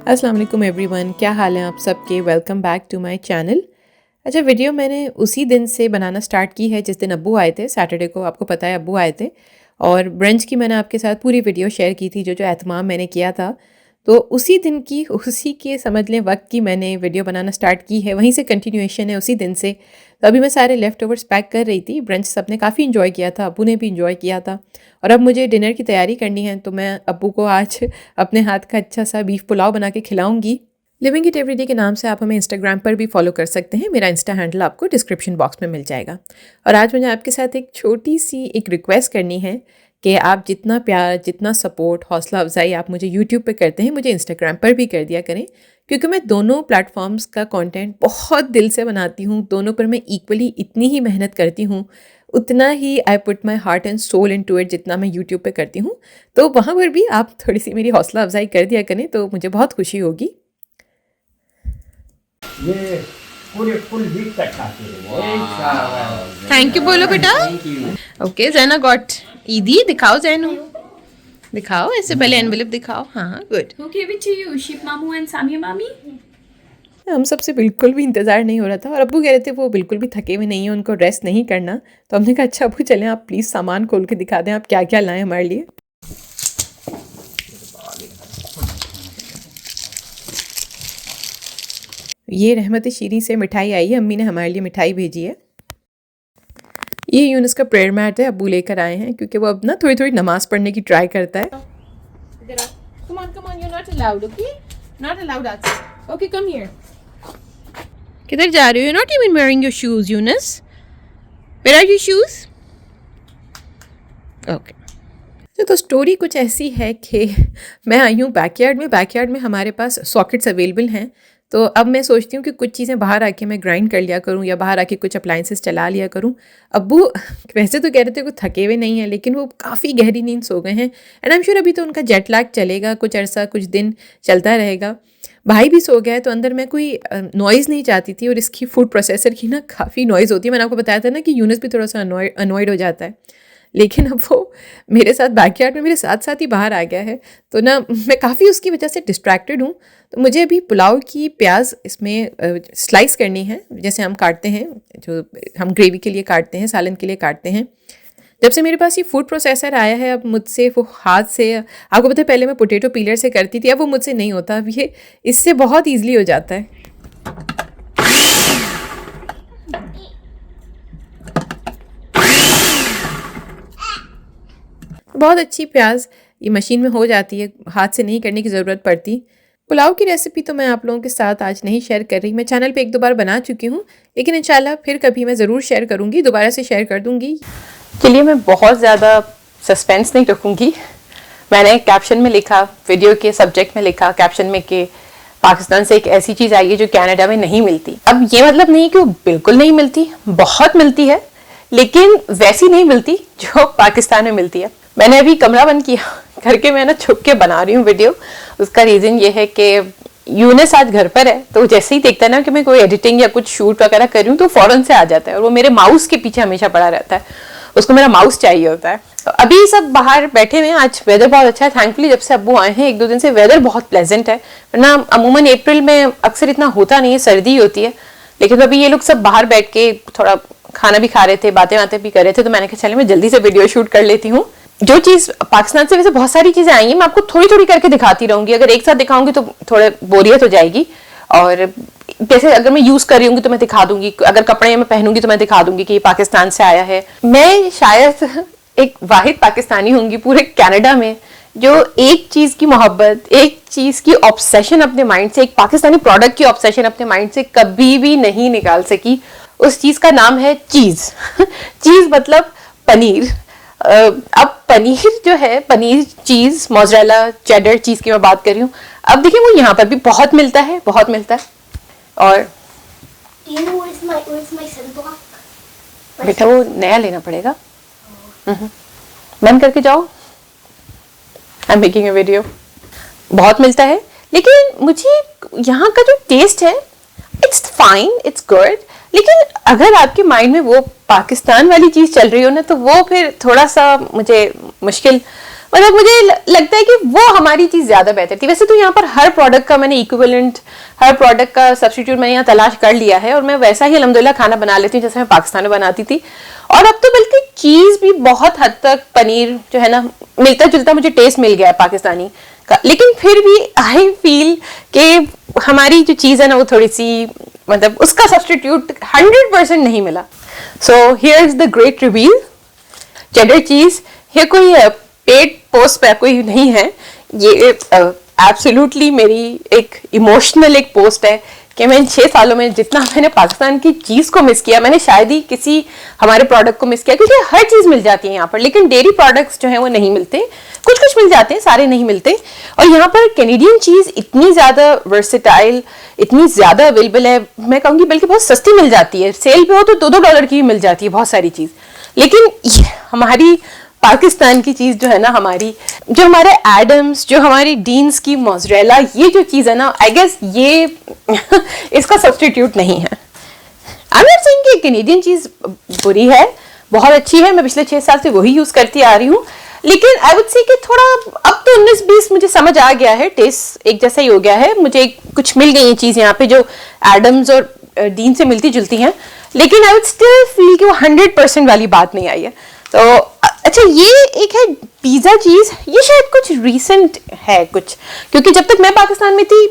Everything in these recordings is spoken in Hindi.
अस्सलाम वालेकुम एवरीवन, क्या हाल है आप सबके। Welcome back to my channel. अच्छा, वीडियो मैंने उसी दिन से बनाना स्टार्ट की है जिस दिन अब्बू आए थे। सैटरडे को आपको पता है अब्बू आए थे और ब्रंच की मैंने आपके साथ पूरी वीडियो शेयर की थी, जो एहतमाम मैंने किया था। तो उसी दिन की, उसी के समझ लें वक्त की मैंने वीडियो बनाना स्टार्ट की है, वहीं से कंटिन्यूएशन है उसी दिन से। तो अभी मैं सारे लेफ़्ट ओवर्स पैक कर रही थी। ब्रंच सबने काफ़ी इन्जॉय किया था, अब्बू ने भी इन्जॉय किया था और अब मुझे डिनर की तैयारी करनी है। तो मैं अब्बू को आज अपने हाथ का अच्छा सा बीफ पुलाव बना के खिलाऊंगी। लिविंग इट एवरीडे के नाम से आप हमें इंस्टाग्राम पर भी फॉलो कर सकते हैं। मेरा इंस्टा हैंडल आपको डिस्क्रिप्शन बॉक्स में मिल जाएगा। और आज मुझे आपके साथ एक छोटी सी एक रिक्वेस्ट करनी है कि आप जितना प्यार, जितना सपोर्ट, हौसला अफजाई आप मुझे यूट्यूब पे करते हैं, मुझे इंस्टाग्राम पर भी कर दिया करें, क्योंकि मैं दोनों प्लेटफॉर्म्स का कंटेंट बहुत दिल से बनाती हूँ। दोनों पर मैं इक्वली इतनी ही मेहनत करती हूँ, उतना ही I put my heart and soul into it जितना मैं यूट्यूब पे करती हूँ। तो वहाँ पर भी आप थोड़ी सी मेरी हौसला अफजाई कर दिया करें तो मुझे बहुत खुशी होगी। ये पूरे फुल वीक तक खाते हैं। थैंक यू बोलो बेटा। ओके, ज़ैना गॉट ईदी। दिखाओ ज़ैनू, दिखाओ, ऐसे पहले एनवेलप दिखाओ। हाँ, good. Who gave it to you? Sheep Mamu and Samia Mami? हम सबसे बिल्कुल भी इंतज़ार नहीं हो रहा था और अब्बू कह रहे थे वो बिल्कुल भी थके हुए नहीं हैं, उनको रेस्ट नहीं करना। तो हमने कहा अच्छा अब्बू चलें, आप प्लीज़ सामान खोल के दिखा दें आप क्या क्या लाएं हमारे लिए। ये रहमत शीरी से मिठाई आई है, अम्मी ने हमारे लिए मिठाई भेजी है। ये यूनुस का प्रेयर मैट है, अब्बू लेकर आए हैं क्योंकि वो अब ना थोड़ी थोड़ी नमाज पढ़ने की ट्राई करता है। Come on, you're not allowed, okay? Not allowed outside. Okay, come here. किधर जा रहे हो? You're not even wearing your shoes, Yunus. Where are your shoes? Okay. तो स्टोरी कुछ ऐसी है कि मैं आई हूँ बैकयार्ड में हमारे पास सॉकेट्स अवेलेबल हैं। तो अब मैं सोचती हूँ कि कुछ चीज़ें बाहर आके मैं ग्राइंड कर लिया करूँ या बाहर आके कुछ अप्लाइंसेस चला लिया करूँ। अब्बू वैसे तो कह रहे थे वो थके हुए नहीं हैं, लेकिन वो काफ़ी गहरी नींद सो गए हैं। एंड आई एम श्योर अभी तो उनका जेट लैग चलेगा, कुछ अरसा, कुछ दिन चलता रहेगा। भाई भी सो गया है, तो अंदर मैं कोई नॉइज़ नहीं चाहती थी और इसकी फूड प्रोसेसर की ना काफ़ी नॉइज़ होती है। मैंने आपको बताया था ना कि यूनुस भी थोड़ा सा अनॉयड हो जाता है, लेकिन अब वो मेरे साथ बैकयार्ड में मेरे साथ साथ ही बाहर आ गया है। तो ना मैं काफ़ी उसकी वजह से डिस्ट्रैक्टेड हूँ। तो मुझे अभी पुलाव की प्याज इसमें स्लाइस करनी है, जैसे हम काटते हैं, जो हम ग्रेवी के लिए काटते हैं, सालन के लिए काटते हैं। जब से मेरे पास ये फूड प्रोसेसर आया है, अब मुझसे वो हाथ से, आपको पता है पहले मैं पोटैटो पीलर से करती थी, अब वो मुझसे नहीं होता। अब ये इससे बहुत ईजिली हो जाता है। बहुत अच्छी प्याज ये मशीन में हो जाती है, हाथ से नहीं करने की ज़रूरत पड़ती। पुलाव की रेसिपी तो मैं आप लोगों के साथ आज नहीं शेयर कर रही, मैं चैनल पे एक दो बार बना चुकी हूँ, लेकिन इंशाल्लाह फिर कभी मैं ज़रूर शेयर करूँगी, दोबारा से शेयर कर दूँगी। चलिए, मैं बहुत ज़्यादा सस्पेंस नहीं रखूँगी। मैंने कैप्शन में लिखा, वीडियो के सब्जेक्ट में लिखा कैप्शन में कि पाकिस्तान से एक ऐसी चीज़ आई है जो कनाडा में नहीं मिलती। अब ये मतलब नहीं कि वो बिल्कुल नहीं मिलती, बहुत मिलती है, लेकिन वैसी नहीं मिलती जो पाकिस्तान में मिलती है। मैंने अभी कमरा बंद किया करके मैं ना छुप के बना रही हूँ वीडियो। उसका रीज़न ये है कि यूनुस आज घर पर है, तो जैसे ही देखता है ना कि मैं कोई एडिटिंग या कुछ शूट वगैरह कर रही हूँ तो फ़ौरन से आ जाता है और वो मेरे माउस के पीछे हमेशा पड़ा रहता है, उसको मेरा माउस चाहिए होता है। तो अभी सब बाहर बैठे हुए हैं, आज वेदर बहुत अच्छा है। थैंकफुली जब से अब्बू आए हैं एक दो दिन से वेदर बहुत प्लेजेंट है, वरना अमूमन अप्रैल में अक्सर इतना होता नहीं है, सर्दी होती है। लेकिन अभी ये लोग सब बाहर बैठ के थोड़ा खाना भी खा रहे थे, बातें भी कर रहे थे, तो मैंने कहा चले मैं जल्दी से वीडियो शूट कर लेती हूँ। जो चीज़ पाकिस्तान से वैसे बहुत सारी चीज़ें आई हैं, मैं आपको थोड़ी थोड़ी करके दिखाती रहूँगी। अगर एक साथ दिखाऊंगी तो थोड़े बोरियत हो जाएगी, और जैसे अगर मैं यूज़ कर रही हूँगी तो मैं दिखा दूंगी, अगर कपड़े मैं पहनूंगी तो मैं दिखा दूंगी कि ये पाकिस्तान से आया है। मैं शायद एक वाहिद पाकिस्तानी होंगी पूरे कनाडा में जो एक चीज़ की मोहब्बत, एक चीज़ की ऑब्सेशन अपने माइंड से, एक पाकिस्तानी प्रोडक्ट की ऑब्सेशन अपने माइंड से कभी भी नहीं निकाल सकी। उस चीज़ का नाम है चीज़। चीज़ मतलब पनीर। अब पनीर जो है, पनीर, चीज़, मोज़रेला, चेडर चीज़ की मैं बात कर रही हूँ। अब देखिए वो यहाँ पर भी बहुत मिलता है, बहुत मिलता है। और बेटा वो नया लेना पड़ेगा, बंद करके जाओ, I am making a video. बहुत मिलता है, लेकिन मुझे यहाँ का जो टेस्ट है इट्स फाइन, इट्स गुड, लेकिन अगर आपके माइंड में वो पाकिस्तान वाली चीज़ चल रही हो ना, तो वो फिर थोड़ा सा मुझे मुश्किल मतलब मुझे लगता है कि वो हमारी चीज़ ज़्यादा बेहतर थी। वैसे तो यहाँ पर हर प्रोडक्ट का मैंने इक्विवेलेंट, हर प्रोडक्ट का सब्स्टिट्यूट मैंने यहाँ तलाश कर लिया है और मैं वैसा ही अल्हम्दुलिल्लाह खाना बना लेती हूँ जैसे मैं पाकिस्तान में बनाती थी। और अब तो बल्कि चीज़ भी बहुत हद तक पनीर जो है ना मिलता जुलता मुझे टेस्ट मिल गया है पाकिस्तानी का, लेकिन फिर भी आई फील कि हमारी जो चीज़ है ना वो थोड़ी सी मतलब उसका सब्स्टिट्यूट 100% नहीं मिला। So here is the great reveal, cheddar चीज। ये कोई पेड पोस्ट पे कोई नहीं है, ये एब्सोल्युटली मेरी एक इमोशनल एक पोस्ट है कि मैं इन 6 सालों में जितना मैंने पाकिस्तान की चीज़ को मिस किया, मैंने शायद ही किसी हमारे प्रोडक्ट को मिस किया, क्योंकि हर चीज़ मिल जाती है यहाँ पर, लेकिन डेयरी प्रोडक्ट्स जो हैं वो नहीं मिलते। कुछ कुछ मिल जाते हैं, सारे नहीं मिलते। और यहाँ पर कैनेडियन चीज़ इतनी ज़्यादा वर्सेटाइल, इतनी ज़्यादा अवेलेबल है, मैं कहूँगी बल्कि बहुत सस्ती मिल जाती है। सेल पे हो तो $2-2 की भी मिल जाती है बहुत सारी चीज़। लेकिन हमारी पाकिस्तान की चीज़ जो है ना, हमारी जो हमारे एडम्स, जो हमारी डीन्स की मोज़रेला, ये जो चीज़ है ना, आई गेस ये इसका सब्स्टिट्यूट नहीं है। आई एम नॉट सेइंग कि कैनेडियन चीज़ बुरी है, बहुत अच्छी है, मैं पिछले 6 साल से वही यूज़ करती आ रही हूँ। लेकिन आई वुड से कि थोड़ा अब तो 19-20 मुझे समझ आ गया है, टेस्ट एक जैसा ही हो गया है। मुझे कुछ मिल गई है चीज़ यहाँ पे जो एडम्स और डीन से मिलती जुलती हैं, लेकिन आई वुड स्टिल फील कि वो 100% वाली बात नहीं आई है। तो अच्छा, ये एक है पिज़्ज़ा चीज़, ये शायद कुछ रीसेंट है कुछ, क्योंकि जब तक मैं पाकिस्तान में थी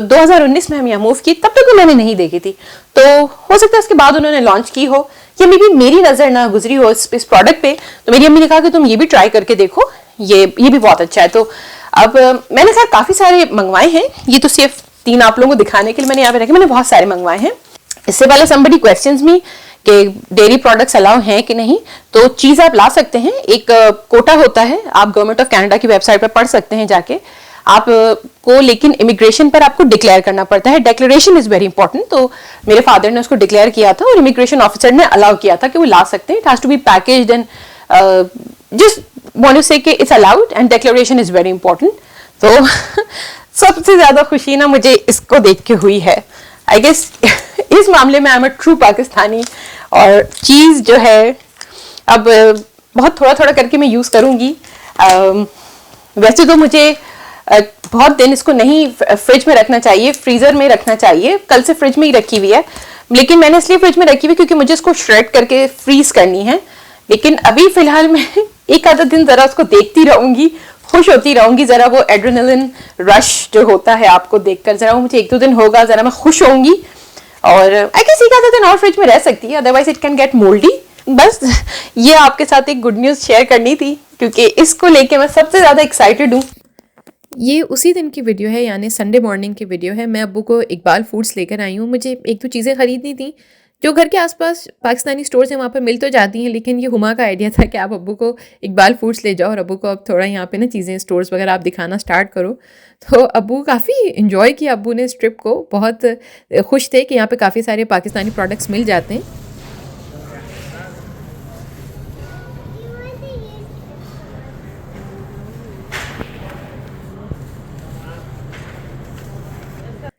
2019 में हम यहाँ मूव की, तब तक मैंने नहीं देखी थी। तो हो सकता है उसके बाद उन्होंने लॉन्च की हो, या मे बी मेरी नज़र ना गुजरी हो इस प्रोडक्ट पे। तो मेरी अम्मी ने कहा कि तुम ये भी ट्राई करके देखो, ये भी बहुत अच्छा है। तो अब मैंने खैर काफ़ी सारे मंगवाए हैं, ये तो सिर्फ 3 आप लोगों को दिखाने के लिए मैंने यहाँ पे रखे, मैंने बहुत सारे मंगवाए हैं। इससे पहले somebody questions me कि डेयरी प्रोडक्ट्स अलाउ हैं कि नहीं, तो चीज़ आप ला सकते हैं। एक कोटा होता है, आप गवर्नमेंट ऑफ कनाडा की वेबसाइट पर पढ़ सकते हैं जाके आप को, लेकिन इमिग्रेशन पर आपको डिक्लेयर करना पड़ता है। Declaration is very important. तो मेरे फादर ने उसको डिक्लेयर किया था और इमिग्रेशन ऑफिसर ने अलाउ किया था कि वो ला सकते हैं। It has to be packaged and just want to say कि it's allowed and declaration is very important. तो सबसे ज़्यादा खुशी ना मुझे इसको देख के हुई है। आई गेस इस मामले में I am a true Pakistani. और चीज़ जो है अब बहुत थोड़ा थोड़ा करके मैं यूज़ करूँगी। वैसे तो मुझे बहुत दिन इसको नहीं फ्रिज में रखना चाहिए, फ्रीज़र में रखना चाहिए। कल से फ्रिज में ही रखी हुई है, लेकिन मैंने इसलिए फ्रिज में रखी हुई क्योंकि मुझे इसको श्रेड करके फ्रीज करनी है। लेकिन अभी फ़िलहाल मैं एक आधा दिन ज़रा उसको देखती रहूँगी, खुश होती रहूँगी। ज़रा वो एड्रेनलिन रश जो होता है आपको देखकर, ज़रा वो मुझे 1-2 दिन होगा, ज़रा मैं खुश होंगी। और आई गेस एक आधा दिन और फ्रिज में रह सकती है, अदरवाइज इट कैन गेट मोल्डी। बस ये आपके साथ एक गुड न्यूज़ शेयर करनी थी, क्योंकि इसको लेके मैं सबसे ज़्यादा एक्साइटेड हूँ। ये उसी दिन की वीडियो है, यानी संडे मॉर्निंग की वीडियो है। मैं अब्बू को इकबाल फूड्स लेकर आई हूँ। मुझे 1-2 चीज़ें ख़रीदनी थी जो घर के आसपास पाकिस्तानी स्टोर्स हैं, वहाँ पर मिल तो जाती हैं, लेकिन ये हुमा का आइडिया था कि आप अब्बू को इकबाल फूड्स ले जाओ और अब्बू को अब थोड़ा यहाँ पे ना चीज़ें, स्टोर्स वगैरह आप दिखाना स्टार्ट करो। तो अब्बू काफ़ी इन्जॉय किया, अब्बू ने इस ट्रिप को, बहुत खुश थे कि यहाँ पे काफ़ी सारे पाकिस्तानी प्रोडक्ट्स मिल जाते हैं।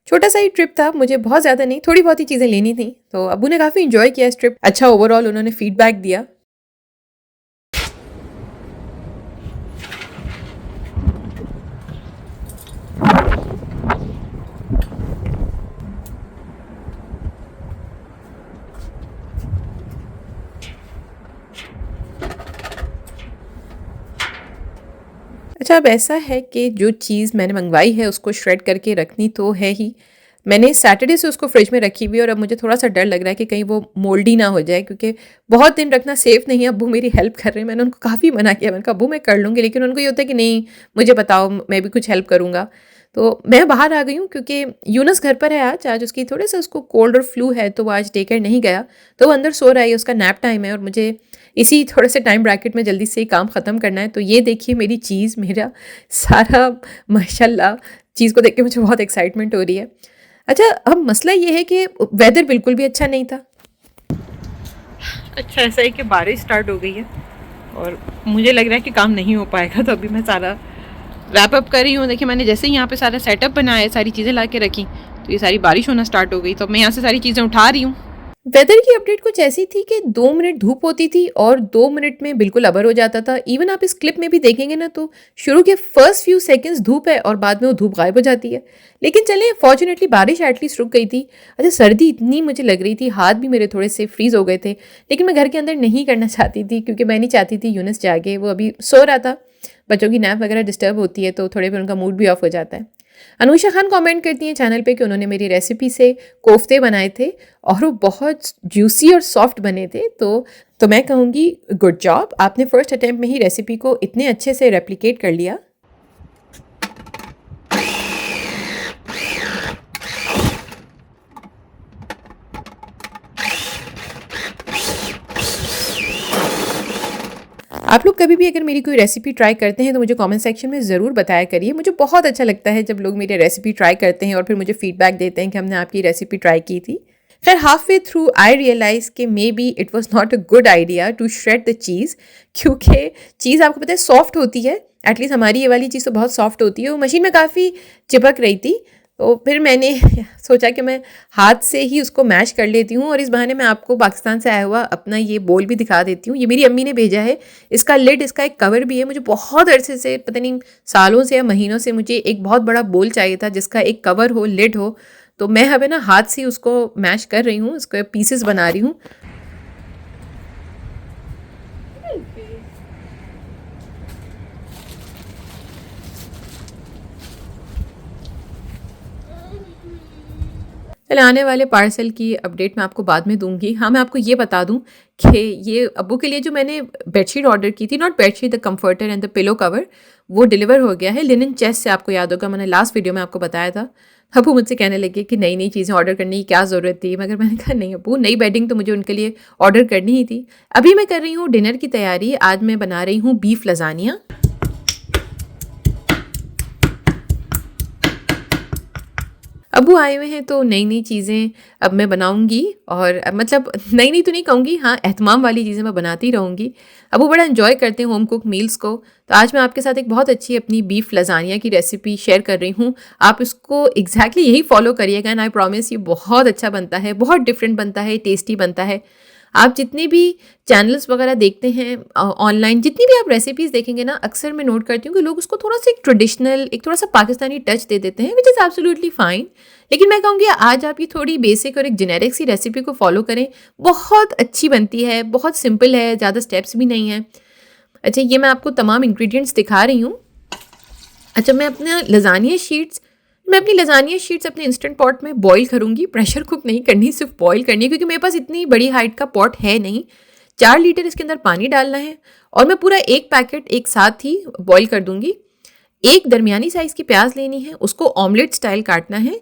छोटा सा ही ट्रिप था, मुझे बहुत ज़्यादा नहीं, थोड़ी बहुत ही चीज़ें लेनी थी। तो अब्बू ने काफ़ी इन्जॉय किया इस ट्रिप, अच्छा ओवरऑल उन्होंने फीडबैक दिया। अच्छा, अब ऐसा है कि जो चीज़ मैंने मंगवाई है उसको श्रेड करके रखनी तो है ही। मैंने सैटरडे से उसको फ्रिज में रखी हुई है और अब मुझे थोड़ा सा डर लग रहा है कि कहीं वो मोल्डी ना हो जाए, क्योंकि बहुत दिन रखना सेफ़ नहीं है। अब्बू मेरी हेल्प कर रहे हैं, मैंने उनको काफ़ी मना किया, मैंने कहा अब्बू मैं कर लूँगी, लेकिन उनको ये होता है कि नहीं मुझे बताओ, मैं भी कुछ हेल्प करूँगा। तो मैं बाहर आ गई हूँ क्योंकि यूनस घर पर है आज उसकी थोड़े सा उसको कोल्ड और फ्लू है, तो वो आज डे केयर नहीं गया, तो वो अंदर सो रहा है, उसका नैप टाइम है और मुझे इसी थोड़े से टाइम ब्रैकेट में जल्दी से काम ख़त्म करना है। तो ये देखिए मेरी चीज़, मेरा सारा माशाल्लाह चीज़ को देख के मुझे बहुत एक्साइटमेंट हो रही है। अच्छा, अब मसला ये है कि वेदर बिल्कुल भी अच्छा नहीं था। अच्छा ऐसा है कि बारिश स्टार्ट हो गई है और मुझे लग रहा है कि काम नहीं हो पाएगा, तो अभी मैं सारा रैप अप कर रही हूँ। देखिए मैंने जैसे ही यहाँ पे सारा सेटअप बनाया है, सारी चीज़ें ला के रखी, तो ये सारी बारिश होना स्टार्ट हो गई। तो मैं यहाँ से सारी चीज़ें उठा रही हूँ। वेदर की अपडेट कुछ ऐसी थी कि 2 मिनट धूप होती थी और 2 मिनट में बिल्कुल अबर हो जाता था। इवन आप इस क्लिप में भी देखेंगे ना तो शुरू के फर्स्ट फ्यू सेकंड्स धूप है और बाद में वो धूप गायब हो जाती है। लेकिन चलें, फॉर्चुनेटली बारिश एटलीस्ट रुक गई थी। अच्छा, सर्दी इतनी मुझे लग रही थी, हाथ भी मेरे थोड़े से फ्रीज हो गए थे, लेकिन मैं घर के अंदर नहीं करना चाहती थी क्योंकि मैं नहीं चाहती थी यूनिस जागे। वो अभी सो रहा था, बच्चों की नैप वगैरह डिस्टर्ब होती है तो थोड़े फिर उनका मूड भी ऑफ हो जाता है। अनुषा खान कमेंट करती हैं चैनल पे कि उन्होंने मेरी रेसिपी से कोफ्ते बनाए थे और वो बहुत जूसी और सॉफ्ट बने थे। तो मैं कहूँगी गुड जॉब, आपने फर्स्ट अटेम्प्ट में ही रेसिपी को इतने अच्छे से रेप्लिकेट कर लिया। आप लोग कभी भी अगर मेरी कोई रेसिपी ट्राई करते हैं तो मुझे कमेंट सेक्शन में ज़रूर बताया करिए। मुझे बहुत अच्छा लगता है जब लोग मेरी रेसिपी ट्राई करते हैं और फिर मुझे फीडबैक देते हैं कि हमने आपकी रेसिपी ट्राई की थी। खैर, half way through I realize कि maybe it was not a good idea to shred the cheese, क्योंकि चीज़ आपको पता है सॉफ्ट होती है। एटलीस्ट हमारी ये वाली चीज़ तो बहुत सॉफ्ट होती है, वो मशीन में काफ़ी चिपक रही थी। तो फिर मैंने सोचा कि मैं हाथ से ही उसको मैश कर लेती हूँ और इस बहाने मैं आपको पाकिस्तान से आया हुआ अपना ये बोल भी दिखा देती हूँ। ये मेरी अम्मी ने भेजा है, इसका लिड, इसका एक कवर भी है। मुझे बहुत अरसे से, पता नहीं सालों से या महीनों से, मुझे एक बहुत बड़ा बोल चाहिए था जिसका एक कवर हो, लिड हो। तो मैं अब है ना हाथ से उसको मैश कर रही हूँ, उसको पीसेस बना रही हूँ। चले, आने वाले पार्सल की अपडेट मैं आपको बाद में दूंगी। हाँ, मैं आपको ये बता दूं कि ये अब्बू के लिए जो मैंने बेडशीट ऑर्डर की थी, not bedsheet, the comforter and the pillow cover, वो डिलीवर हो गया है लिनन चेस्ट से। आपको याद होगा मैंने लास्ट वीडियो में आपको बताया था। अब्बू मुझसे कहने लगे कि नई नई चीज़ें ऑर्डर करने की क्या ज़रूरत थी, मगर मैंने कहा नहीं अब्बू, नई बेडिंग तो मुझे उनके लिए ऑर्डर करनी ही थी। अभी मैं कर रही हूँ डिनर की तैयारी। आज मैं बना रही हूँ बीफ लजानिया। अब्बू आए हुए हैं तो नई नई चीज़ें अब मैं बनाऊंगी, और मतलब नई नई तो नहीं कहूँगी, हाँ एहतमाम वाली चीज़ें मैं बनाती रहूँगी। अब्बू बड़ा एंजॉय करते हैं होम कुक मील्स को। तो आज मैं आपके साथ एक बहुत अच्छी अपनी बीफ लजानिया की रेसिपी शेयर कर रही हूँ। आप इसको एग्जैक्टली यही फॉलो करिएगा एंड आई प्रॉमिस ये बहुत अच्छा बनता है, बहुत डिफरेंट बनता है, टेस्टी बनता है। आप जितने भी चैनल्स वगैरह देखते हैं ऑनलाइन, जितनी भी आप रेसिपीज़ देखेंगे ना, अक्सर मैं नोट करती हूँ कि लोग उसको थोड़ा सा एक ट्रेडिशनल, एक थोड़ा सा पाकिस्तानी टच दे देते हैं, विच इज़ एब्सोल्युटली फाइन। लेकिन मैं कहूँगी आज आप ये थोड़ी बेसिक और एक जेनेरिक सी रेसिपी को फॉलो करें, बहुत अच्छी बनती है, बहुत सिंपल है, ज़्यादा स्टेप्स भी नहीं है। अच्छा, ये मैं आपको तमाम इंग्रेडिएंट्स दिखा रही हूँ। अच्छा, मैं अपनी लजानिया शीट्स अपने इंस्टेंट पॉट में बॉईल करूँगी। प्रेशर कुक नहीं करनी, सिर्फ बॉईल करनी है, क्योंकि मेरे पास इतनी बड़ी हाइट का पॉट है नहीं। 4 लीटर इसके अंदर पानी डालना है और मैं पूरा एक पैकेट एक साथ ही बॉईल कर दूंगी। एक दरमियानी साइज़ की प्याज लेनी है, उसको ऑमलेट स्टाइल काटना है।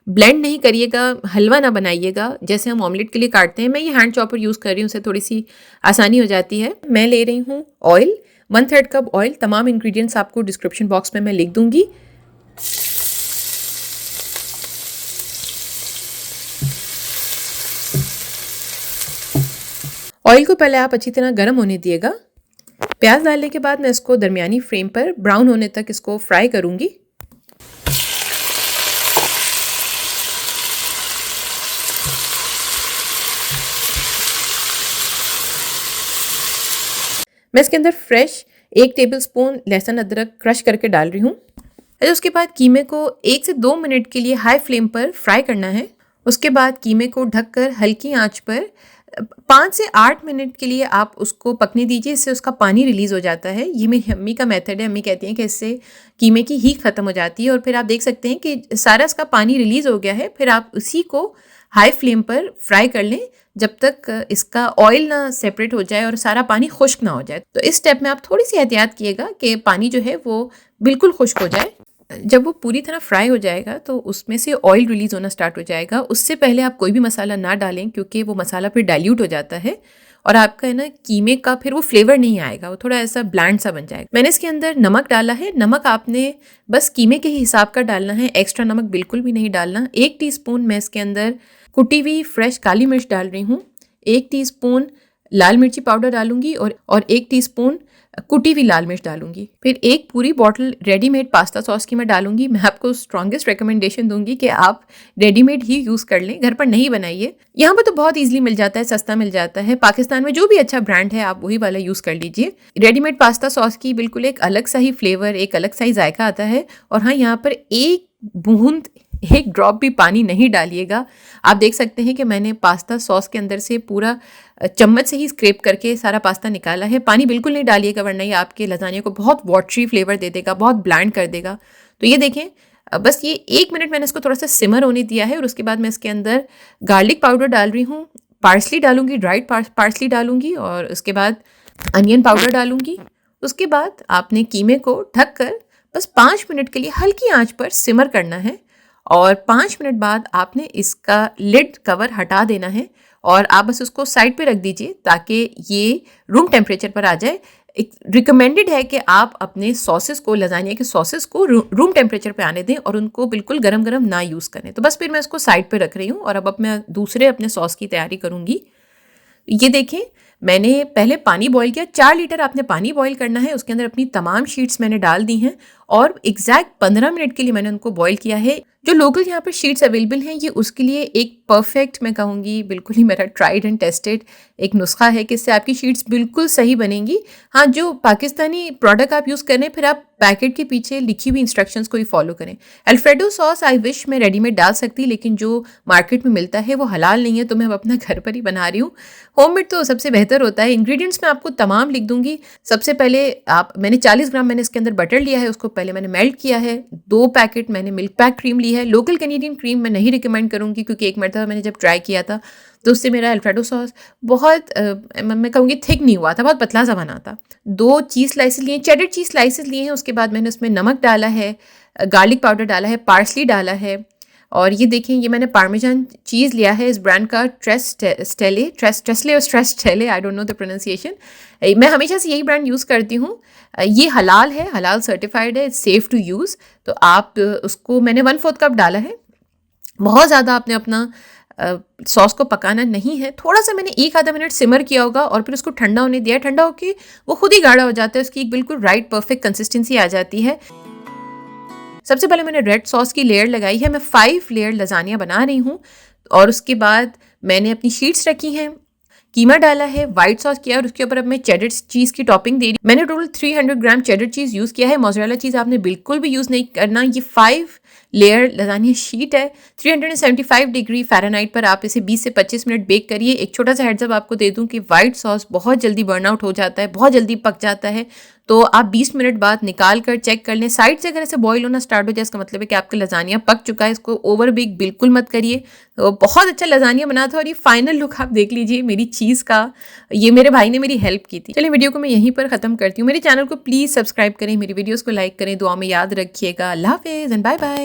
ब्लेंड नहीं करिएगा, हलवा ना बनाइएगा जैसे हम ऑमलेट के लिए काटते हैं। मैं ये हैंड चॉपर यूज़ कर रही हूँ, उससे थोड़ी सी आसानी हो जाती है। मैं ले रही हूँ ऑयल, 1/3 कप ऑयल। तमाम इंग्रेडिएंट्स आपको डिस्क्रिप्शन बॉक्स में मैं लिख दूंगी। ऑयल को पहले आप अच्छी तरह गर्म होने दिएगा। प्याज डालने के बाद मैं इसको दरमियानी फ्लेम पर ब्राउन होने तक इसको फ्राई करूंगी। मैं इसके अंदर फ्रेश 1 टेबलस्पून लहसुन अदरक क्रश करके डाल रही हूँ। उसके बाद कीमे को 1 से 2 मिनट के लिए हाई फ्लेम पर फ्राई करना है। उसके बाद कीमे को ढककर हल्की आंच पर 5 से 8 मिनट के लिए आप उसको पकने दीजिए, इससे उसका पानी रिलीज़ हो जाता है। ये मेरी अम्मी का मेथड है। अम्मी कहती हैं कि इससे कीमे की हीट ख़त्म हो जाती है। और फिर आप देख सकते हैं कि सारा इसका पानी रिलीज़ हो गया है। फिर आप उसी को हाई फ्लेम पर फ्राई कर लें जब तक इसका ऑयल ना सेपरेट हो जाए और सारा पानी खुश्क ना हो जाए। तो इस स्टेप में आप थोड़ी सी एहतियात कीजिएगा कि पानी जो है वो बिल्कुल खुश्क हो जाए। जब वो पूरी तरह फ्राई हो जाएगा तो उसमें से ऑयल रिलीज़ होना स्टार्ट हो जाएगा। उससे पहले आप कोई भी मसाला ना डालें, क्योंकि वो मसाला फिर डाइल्यूट हो जाता है और आपका है ना कीमे का फिर वो फ्लेवर नहीं आएगा, वो थोड़ा ऐसा ब्लैंड सा बन जाएगा। मैंने इसके अंदर नमक डाला है। नमक आपने बस कीमे के हिसाब का डालना है, एक्स्ट्रा नमक बिल्कुल भी नहीं डालना। 1 टीस्पून मैं इसके अंदर कुटी हुई फ्रेश काली मिर्च डाल रही हूँ। 1 टीस्पून लाल मिर्ची पाउडर डालूंगी और 1 टीस्पून कुटी हुई लाल मिर्च डालूंगी। फिर एक पूरी बॉटल रेडीमेड पास्ता सॉस की मैं डालूंगी। मैं आपको स्ट्रॉन्गेस्ट रिकमेंडेशन दूंगी कि आप रेडीमेड ही यूज़ कर लें, घर पर नहीं बनाइए। यहाँ पर तो बहुत ईजिली मिल जाता है, सस्ता मिल जाता है। पाकिस्तान में जो भी अच्छा ब्रांड है आप वही वाला यूज़ कर लीजिए। रेडीमेड पास्ता सॉस की बिल्कुल एक अलग सा ही फ्लेवर, एक अलग सा ही जायका आता है। और हाँ, यहाँ पर एक बूंद, एक ड्रॉप भी पानी नहीं डालिएगा। आप देख सकते हैं कि मैंने पास्ता सॉस के अंदर से पूरा चम्मच से ही स्क्रैप करके सारा पास्ता निकाला है। पानी बिल्कुल नहीं डालिएगा, वरना ये आपके लजानिया को बहुत वाटरी फ्लेवर दे देगा, बहुत ब्लैंड कर देगा। तो ये देखें, बस ये 1 मिनट मैंने इसको थोड़ा सा सिमर होने दिया है। और उसके बाद मैं इसके अंदर गार्लिक पाउडर डाल रही हूँ, पार्सली डालूंगी, ड्राइड पार्सली डालूंगी, और उसके बाद अनियन पाउडर डालूंगी। उसके बाद आपने कीमे को ढक कर बस 5 मिनट के लिए हल्की आंच पर सिमर करना है। और 5 मिनट बाद आपने इसका लिड कवर हटा देना है और आप बस उसको साइड पे रख दीजिए ताकि ये रूम टेम्परेचर पर आ जाए। रिकमेंडेड है कि आप अपने सॉसेस को, लजानिया के सॉसेस को रूम टेम्परेचर पे आने दें और उनको बिल्कुल गरम गरम ना यूज़ करें। तो बस फिर मैं इसको साइड पे रख रही हूँ और अब मैं दूसरे अपने सॉस की तैयारी करूँगी। ये देखें, मैंने पहले पानी बॉईल किया। 4 लीटर आपने पानी बॉईल करना है, उसके अंदर अपनी तमाम शीट्स मैंने डाल दी हैं और एग्जैक्ट 15 मिनट के लिए मैंने उनको बॉईल किया है। जो लोकल यहाँ पर शीट्स अवेलेबल हैं, ये उसके लिए एक परफेक्ट, मैं कहूँगी बिल्कुल ही मेरा ट्राइड एंड टेस्टेड एक नुस्खा है कि इससे आपकी शीट्स बिल्कुल सही बनेंगी। हाँ, जो पाकिस्तानी प्रोडक्ट आप यूज़ कर रहे हैं, फिर आप पैकेट के पीछे लिखी हुई इंस्ट्रक्शंस को ही फॉलो करें। अल्फ्रेडो सॉस आई विश मैं रेडीमेड डाल सकती, लेकिन जो मार्केट में मिलता है वो हलाल नहीं है, तो मैं अपना घर पर ही बना रही हूँ। होममेड तो सबसे बेहतर होता है। इंग्रेडिएंट्स मैं आपको तमाम लिख दूंगी। सबसे पहले मैंने 40 ग्राम मैंने इसके अंदर बटर लिया है, उसको पहले मैंने मेल्ट किया है। 2 पैकेट मैंने मिल्क पैक क्रीम ली है। लोकल कैनेडियन क्रीम मैं नहीं रिकमेंड करूँगी, क्योंकि एक मरतबा मैंने जब ट्राई किया था तो उससे मेरा अल्फ्रेडो सॉस बहुत मैं कहूँगी थिक नहीं हुआ था, बहुत पतला सा बना था। 2 चीज़ स्लाइसेस लिए, चेडर चीज़ स्लाइसेस लिए हैं। उसके बाद मैंने उसमें नमक डाला है, गार्लिक पाउडर डाला है, पार्सली डाला है। और ये देखें, ये मैंने पार्मेजान चीज़ लिया है इस ब्रांड का, ट्रेस्टेले, I don't know the pronunciation. मैं हमेशा से यही ब्रांड यूज़ करती हूँ। ये हलाल है, हलाल सर्टिफाइड है, सेफ़ टू यूज़। तो आप उसको मैंने 1/4 कप डाला है। बहुत ज़्यादा आपने अपना सॉस को पकाना नहीं है। थोड़ा सा मैंने 1 आधा मिनट सिमर किया होगा और फिर उसको ठंडा होने दिया। ठंडा होके वो खुद ही गाढ़ा हो जाता है, उसकी एक बिल्कुल राइट परफेक्ट कंसिस्टेंसी आ जाती है। सबसे पहले मैंने रेड सॉस की लेयर लगाई है। मैं 5 लेयर लजानिया बना रही हूँ। और उसके बाद मैंने अपनी शीट्स रखी हैं, कीमा डाला है, वाइट सॉस किया और उसके ऊपर अब मैं चेडर चीज़ की टॉपिंग दे रही हूँ। मैंने टोटल 300 ग्राम चेडर चीज़ यूज़ किया है। मोज़रेला चीज़ आपने बिल्कुल भी यूज़ नहीं करना। ये 5 लेयर लजानिया शीट है। 375 डिग्री फ़ारेनहाइट पर आप इसे 20 से 25 मिनट बेक करिए। एक छोटा सा हेड्स अप आपको दे दूं कि वाइट सॉस बहुत जल्दी बर्न आउट हो जाता है, बहुत जल्दी पक जाता है। तो आप 20 मिनट बाद निकाल कर चेक कर लें। साइड से अगर ऐसे बॉईल होना स्टार्ट हो जाए, इसका मतलब है कि आपका लजानिया पक चुका है। इसको ओवर बेक बिल्कुल मत करिए। तो बहुत अच्छा लजानिया बना था और ये फाइनल लुक आप देख लीजिए मेरी चीज़ का। ये मेरे भाई ने मेरी हेल्प की थी। चलिए, वीडियो को मैं यहीं पर ख़त्म करती हूँ। मेरे चैनल को प्लीज़ सब्सक्राइब करें, मेरी वीडियोज़ को लाइक करें, दुआ में याद रखिएगा। अल्लाह हाफ़िज़ एंड बाय बाय।